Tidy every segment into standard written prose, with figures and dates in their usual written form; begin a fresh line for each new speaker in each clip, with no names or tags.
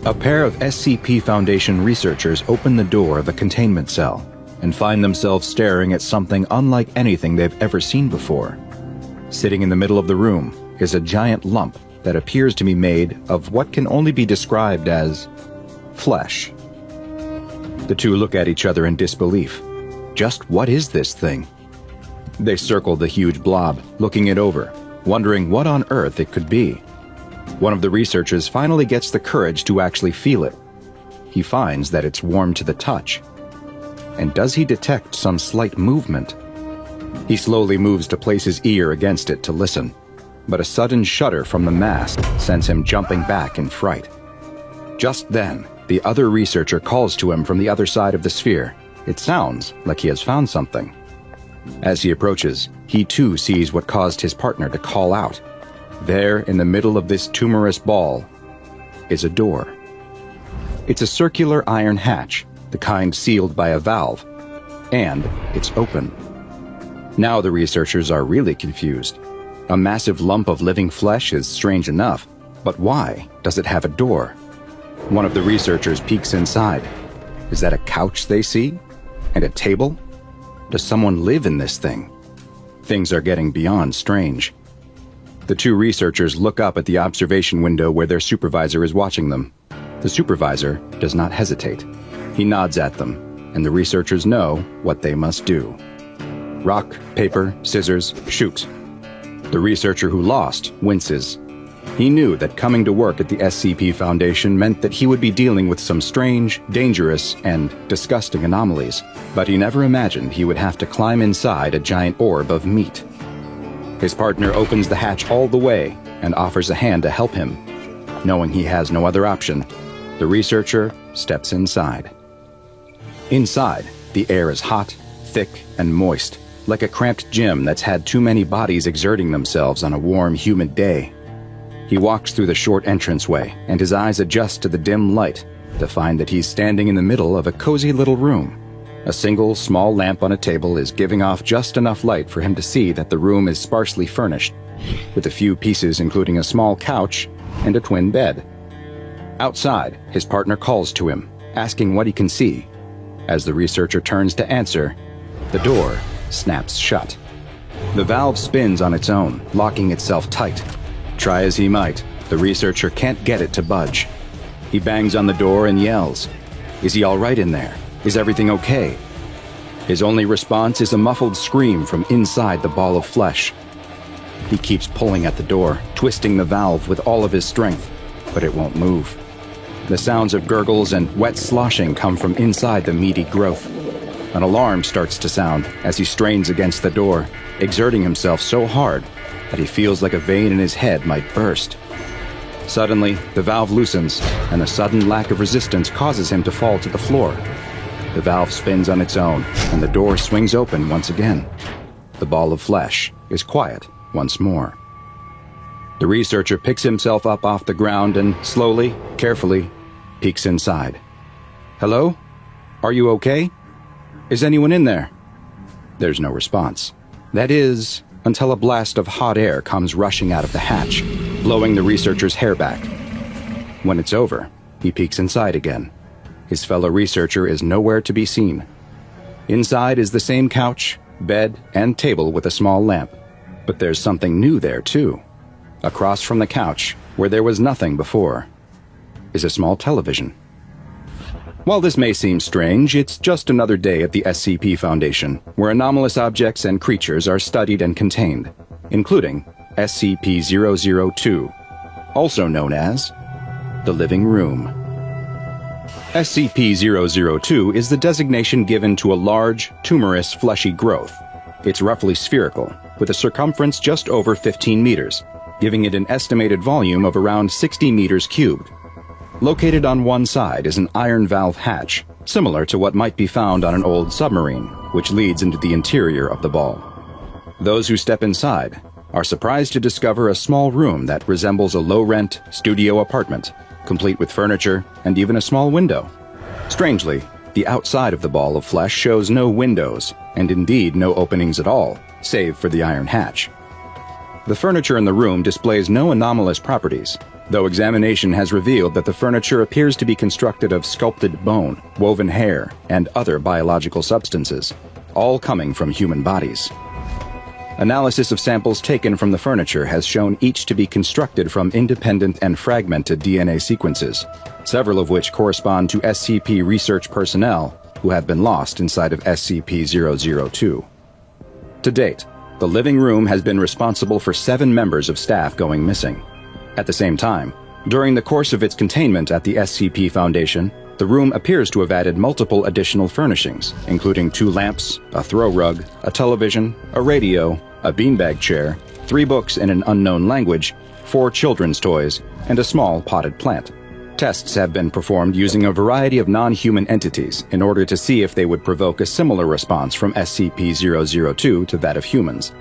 A pair of SCP Foundation researchers open the door of a containment cell and find themselves staring at something unlike anything they've ever seen before. Sitting in the middle of the room is a giant lump that appears to be made of what can only be described as flesh. The two look at each other in disbelief. Just what is this thing? They circle the huge blob, looking it over, wondering what on earth it could be. One of the researchers finally gets the courage to actually feel it. He finds that it's warm to the touch. And does he detect some slight movement? He slowly moves to place his ear against it to listen, but a sudden shudder from the mass sends him jumping back in fright. Just then, the other researcher calls to him from the other side of the sphere. It sounds like he has found something. As he approaches, he too sees what caused his partner to call out. There, in the middle of this tumorous ball, is a door. It's a circular iron hatch, the kind sealed by a valve, and it's open. Now the researchers are really confused. A massive lump of living flesh is strange enough, but why does it have a door? One of the researchers peeks inside. Is that a couch they see? And a table? Does someone live in this thing? Things are getting beyond strange. The two researchers look up at the observation window where their supervisor is watching them. The supervisor does not hesitate. He nods at them, and the researchers know what they must do. Rock, paper, scissors, shoot. The researcher who lost winces. He knew that coming to work at the SCP Foundation meant that he would be dealing with some strange, dangerous, and disgusting anomalies, but he never imagined he would have to climb inside a giant orb of meat. His partner opens the hatch all the way and offers a hand to help him. Knowing he has no other option, the researcher steps inside. Inside, the air is hot, thick, and moist, like a cramped gym that's had too many bodies exerting themselves on a warm, humid day. He walks through the short entranceway, and his eyes adjust to the dim light to find that he's standing in the middle of a cozy little room. A single, small lamp on a table is giving off just enough light for him to see that the room is sparsely furnished, with a few pieces including a small couch and a twin bed. Outside, his partner calls to him, asking what he can see. As the researcher turns to answer, the door snaps shut. The valve spins on its own, locking itself tight. Try as he might, the researcher can't get it to budge. He bangs on the door and yells, "Is he all right in there? Is everything okay?" His only response is a muffled scream from inside the ball of flesh. He keeps pulling at the door, twisting the valve with all of his strength, but it won't move. The sounds of gurgles and wet sloshing come from inside the meaty growth. An alarm starts to sound as he strains against the door, exerting himself so hard that he feels like a vein in his head might burst. Suddenly, the valve loosens, and a sudden lack of resistance causes him to fall to the floor. The valve spins on its own, and the door swings open once again. The ball of flesh is quiet once more. The researcher picks himself up off the ground and slowly, carefully, peeks inside. "Hello? Are you okay? Is anyone in there?" There's no response. That is, until a blast of hot air comes rushing out of the hatch, blowing the researcher's hair back. When it's over, he peeks inside again. His fellow researcher is nowhere to be seen. Inside is the same couch, bed, and table with a small lamp. But there's something new there, too. Across from the couch, where there was nothing before, is a small television. While this may seem strange, it's just another day at the SCP Foundation, where anomalous objects and creatures are studied and contained, including SCP-002, also known as the Living Room. SCP-002 is the designation given to a large, tumorous, fleshy growth. It's roughly spherical, with a circumference just over 15 meters, giving it an estimated volume of around 60 meters cubed. Located on one side is an iron valve hatch, similar to what might be found on an old submarine, which leads into the interior of the ball. Those who step inside are surprised to discover a small room that resembles a low-rent studio apartment, complete with furniture and even a small window. Strangely, the outside of the ball of flesh shows no windows, and indeed no openings at all, save for the iron hatch. The furniture in the room displays no anomalous properties, though examination has revealed that the furniture appears to be constructed of sculpted bone, woven hair, and other biological substances, all coming from human bodies. Analysis of samples taken from the furniture has shown each to be constructed from independent and fragmented DNA sequences, several of which correspond to SCP research personnel who have been lost inside of SCP-002. To date, the living room has been responsible for 7 members of staff going missing. At the same time, during the course of its containment at the SCP Foundation, the room appears to have added multiple additional furnishings, including 2 lamps, a throw rug, a television, a radio, a beanbag chair, 3 books in an unknown language, 4 children's toys, and a small potted plant. Tests have been performed using a variety of non-human entities in order to see if they would provoke a similar response from SCP-002 to that of humans.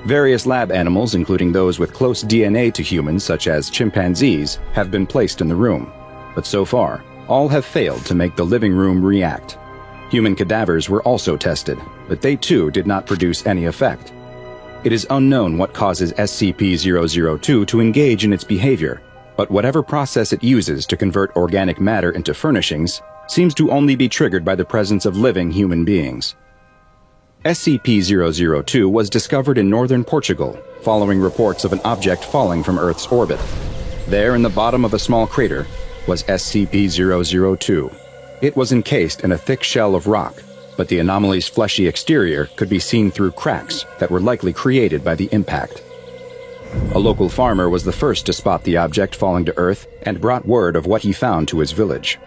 Various lab animals, including those with close DNA to humans such as chimpanzees, have been placed in the room. But so far, all have failed to make the living room react. Human cadavers were also tested, but they too did not produce any effect. It is unknown what causes SCP-002 to engage in its behavior, but whatever process it uses to convert organic matter into furnishings seems to only be triggered by the presence of living human beings. SCP-002 was discovered in northern Portugal following reports of an object falling from Earth's orbit. There, in the bottom of a small crater, was SCP-002. It was encased in a thick shell of rock, but the anomaly's fleshy exterior could be seen through cracks that were likely created by the impact. A local farmer was the first to spot the object falling to Earth and brought word of what he found to his village.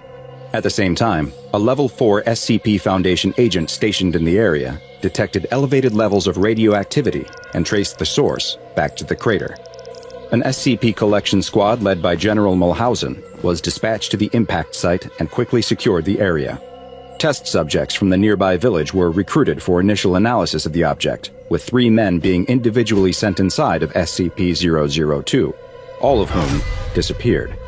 At the same time, a Level 4 SCP Foundation agent stationed in the area detected elevated levels of radioactivity and traced the source back to the crater. An SCP collection squad led by General Mulhausen was dispatched to the impact site and quickly secured the area. Test subjects from the nearby village were recruited for initial analysis of the object, with 3 men being individually sent inside of SCP-002, all of whom disappeared.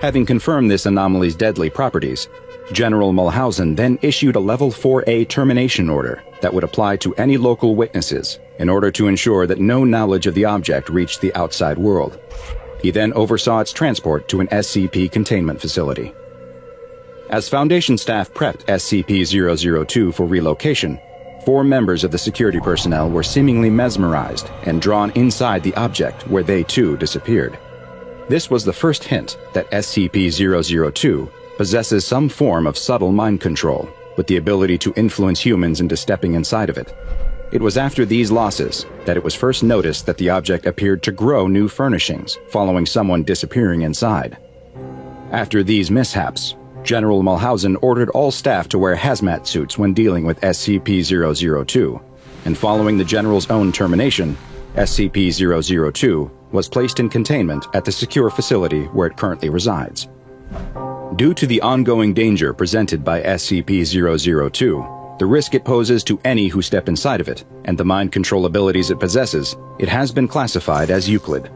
Having confirmed this anomaly's deadly properties, General Mulhausen then issued a Level 4A termination order that would apply to any local witnesses in order to ensure that no knowledge of the object reached the outside world. He then oversaw its transport to an SCP containment facility. As Foundation staff prepped SCP-002 for relocation, 4 members of the security personnel were seemingly mesmerized and drawn inside the object where they too disappeared. This was the first hint that SCP-002 possesses some form of subtle mind control, with the ability to influence humans into stepping inside of it. It was after these losses that it was first noticed that the object appeared to grow new furnishings following someone disappearing inside. After these mishaps, General Mulhausen ordered all staff to wear hazmat suits when dealing with SCP-002, and following the General's own termination, SCP-002 was placed in containment at the secure facility where it currently resides. Due to the ongoing danger presented by SCP-002, the risk it poses to any who step inside of it, and the mind control abilities it possesses, it has been classified as Euclid.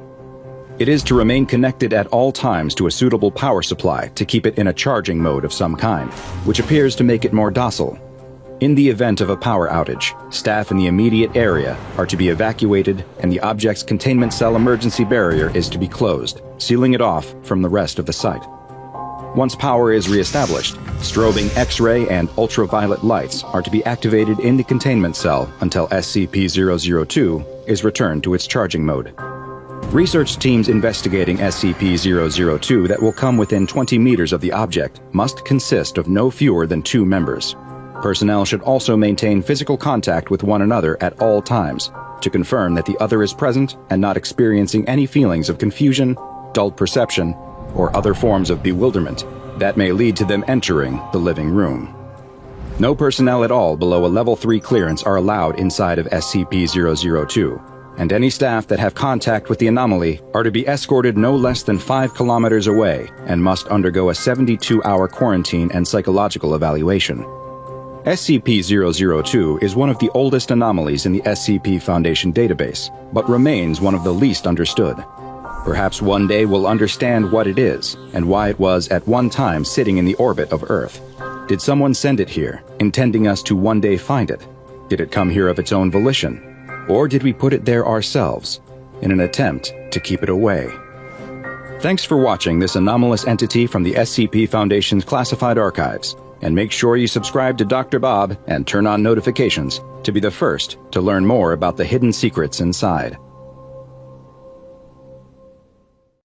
It is to remain connected at all times to a suitable power supply to keep it in a charging mode of some kind, which appears to make it more docile. In the event of a power outage, staff in the immediate area are to be evacuated and the object's containment cell emergency barrier is to be closed, sealing it off from the rest of the site. Once power is reestablished, strobing X-ray and ultraviolet lights are to be activated in the containment cell until SCP-002 is returned to its charging mode. Research teams investigating SCP-002 that will come within 20 meters of the object must consist of no fewer than 2 members. Personnel should also maintain physical contact with one another at all times to confirm that the other is present and not experiencing any feelings of confusion, dulled perception, or other forms of bewilderment that may lead to them entering the living room. No personnel at all below a Level 3 clearance are allowed inside of SCP-002, and any staff that have contact with the anomaly are to be escorted no less than 5 kilometers away and must undergo a 72-hour quarantine and psychological evaluation. SCP-002 is one of the oldest anomalies in the SCP Foundation database, but remains one of the least understood. Perhaps one day we'll understand what it is and why it was at one time sitting in the orbit of Earth. Did someone send it here, intending us to one day find it? Did it come here of its own volition? Or did we put it there ourselves? in an attempt to keep it away. Thanks for watching this anomalous entity from the SCP Foundation's classified archives, and make sure you subscribe to Dr. Bob and turn on notifications to be the first to learn more about the hidden secrets inside.